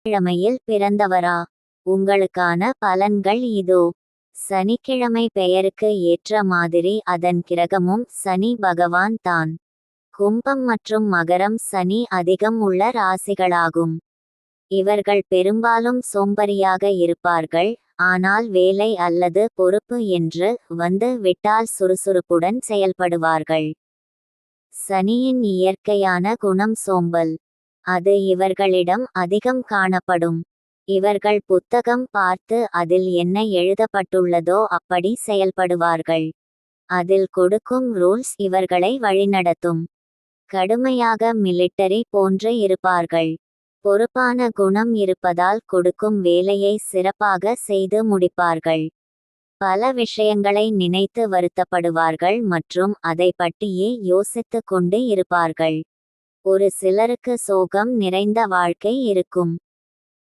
கிழமையில் பிறந்தவரா? உங்களுக்கான பலன்கள் இதோ. சனிக்கிழமை பெயருக்கு ஏற்ற மாதிரி அதன் கிரகமும் சனி பகவான் தான். கும்பம் மற்றும் மகரம் சனி அதிகம் உள்ள ராசிகளாகும். இவர்கள் பெரும்பாலும் சோம்பரியாக இருப்பார்கள். ஆனால் வேலை அல்லது பொறுப்பு என்று வந்து விட்டால் சுறுசுறுப்புடன் செயல்படுவார்கள். சனியின் இயற்கையான குணம் சோம்பல். அது இவர்களிடம் அதிகம் காணப்படும். இவர்கள் புத்தகம் பார்த்து அதில் என்ன எழுதப்பட்டுள்ளதோ அப்படி செயல்படுவார்கள். அதில் கொடுக்கும் ரூல்ஸ் இவர்களை வழிநடத்தும். கடுமையாக மிலிட்டரி போன்று இருப்பார்கள். பொறுப்பான குணம் இருப்பதால் கொடுக்கும் வேலையை சிறப்பாக செய்து முடிப்பார்கள். பல விஷயங்களை நினைத்து வருத்தப்படுவார்கள் மற்றும் அதை பற்றியே யோசித்து கொண்டு இருப்பார்கள். ஒரு சிலருக்கு சோகம் நிறைந்த வாழ்க்கை இருக்கும்.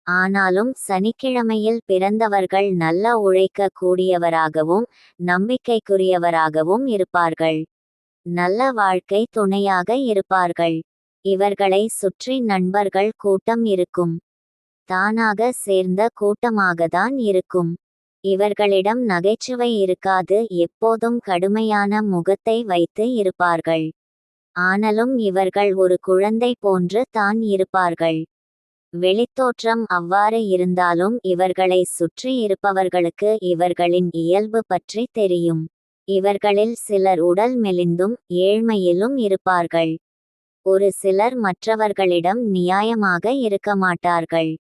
ஆனாலும் சனிக்கிழமையில் பிறந்தவர்கள் நல்ல உழைக்க கூடியவராகவும் நம்பிக்கைக்குரியவராகவும் இருப்பார்கள். நல்ல வாழ்க்கை துணையாக இருப்பார்கள். இவர்களை சுற்றி நண்பர்கள் கூட்டம் இருக்கும். தானாக சேர்ந்த கூட்டமாகத்தான் இருக்கும். இவர்களிடம் நகைச்சுவை இருக்காது. எப்போதும் கடுமையான முகத்தை வைத்து இருப்பார்கள். ஆனாலும் இவர்கள் ஒரு குழந்தை போன்று தான் இருப்பார்கள். வெளித்தோற்றம் அவ்வாறு இருந்தாலும் இவர்களை சுற்றி இருப்பவர்களுக்கு இவர்களின் இயல்பு பற்றி தெரியும். இவர்களில் சிலர் உடல் மெலிந்தும் ஏழ்மையிலும் இருப்பார்கள். ஒரு சிலர் மற்றவர்களிடம் நியாயமாக இருக்க மாட்டார்கள்.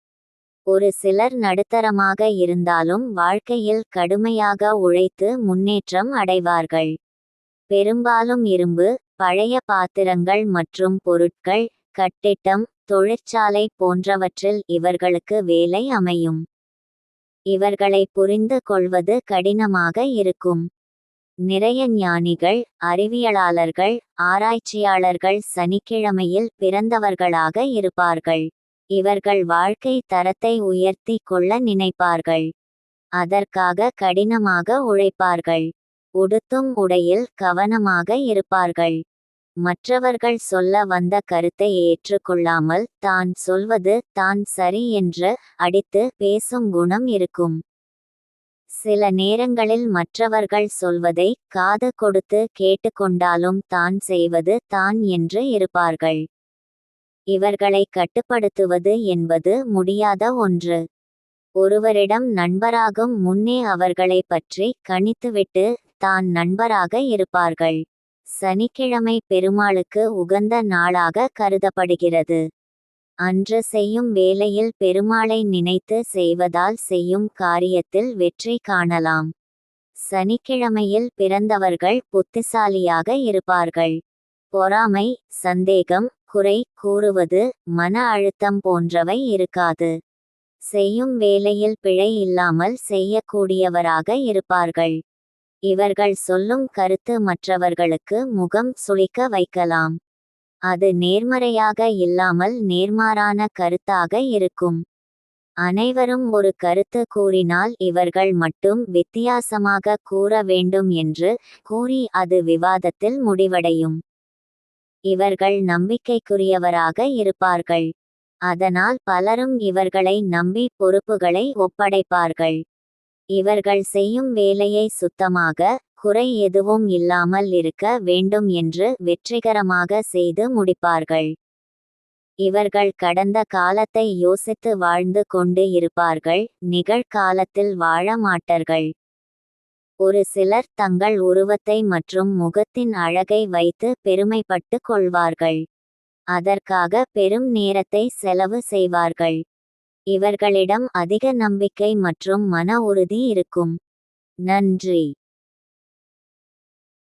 ஒரு சிலர் நடுத்தரமாக இருந்தாலும் வாழ்க்கையில் கடுமையாக உழைத்து முன்னேற்றம் அடைவார்கள். பெரும்பாலும் இரும்பு, பழைய பாத்திரங்கள் மற்றும் பொருட்கள், கட்டிடம், தொழிற்சாலை போன்றவற்றில் இவர்களுக்கு வேலை அமையும். இவர்களை புரிந்து கொள்வது கடினமாக இருக்கும். நிறைய ஞானிகள், அறிவியலாளர்கள், ஆராய்ச்சியாளர்கள் சனிக்கிழமையில் பிறந்தவர்களாக இருப்பார்கள். இவர்கள் வாழ்க்கை தரத்தை உயர்த்தி கொள்ள நினைப்பார்கள். அதற்காக கடினமாக உழைப்பார்கள். உடுத்தும் உடையில் கவனமாக இருப்பார்கள். மற்றவர்கள் சொல்ல வந்த கருத்தை ஏற்றுக்கொள்ளாமல் தான் சொல்வது தான் சரி என்று அடித்து பேசும் குணம் இருக்கும். சில நேரங்களில் மற்றவர்கள் சொல்வதை காது கொடுத்து கேட்டுக்கொண்டாலும் தான் செய்வது தான் என்று இருப்பார்கள். இவர்களை கட்டுப்படுத்துவது என்பது முடியாத ஒன்று. ஒருவரிடம் நண்பராகும் முன்னே அவர்களை பற்றி கணித்துவிட்டு தான் நண்பராக இருப்பார்கள். சனிக்கிழமை பெருமாளுக்கு உகந்த நாளாக கருதப்படுகிறது. அன்று செய்யும் வேலையில் பெருமாளை நினைத்து செய்வதால் செய்யும் காரியத்தில் வெற்றி காணலாம். சனிக்கிழமையில் பிறந்தவர்கள் புத்திசாலியாக இருப்பார்கள். பொறாமை, சந்தேகம், குறை கூறுவது, மன அழுத்தம் போன்றவை இருக்காது. செய்யும் வேலையில் பிழை இல்லாமல் செய்யக்கூடியவராக இருப்பார்கள். இவர்கள் சொல்லும் கருத்து மற்றவர்களுக்கு முகம் சுளிக்க வைக்கலாம். அது நேர்மறையாக இல்லாமல் நேர்மாறான கருத்தாக இருக்கும். அனைவரும் ஒரு கருத்து கூறினால் இவர்கள் மட்டும் வித்தியாசமாக கூற வேண்டும் என்று கூறி அது விவாதத்தில் முடிவடையும். இவர்கள் நம்பிக்கைக்குரியவராக இருப்பார்கள். அதனால் பலரும் இவர்களை நம்பி பொறுப்புகளை ஒப்படைப்பார்கள். இவர்கள் செய்யும் வேலையை சுத்தமாக, குறை எதுவும் இல்லாமல் இருக்க வேண்டும் என்று வெற்றிகரமாக செய்து முடிப்பார்கள். இவர்கள் கடந்த காலத்தை யோசித்து வாழ்ந்து கொண்டு இருப்பார்கள். நிகழ்காலத்தில் வாழ மாட்டார்கள். ஒரு சிலர் தங்கள் உருவத்தை மற்றும் முகத்தின் அழகை வைத்து பெருமைப்பட்டு கொள்வார்கள். அதற்காக பெரும் நேரத்தை செலவு செய்வார்கள். இவர்களிடம் அதிக நம்பிக்கை மற்றும் மன உறுதி இருக்கும். நன்றி.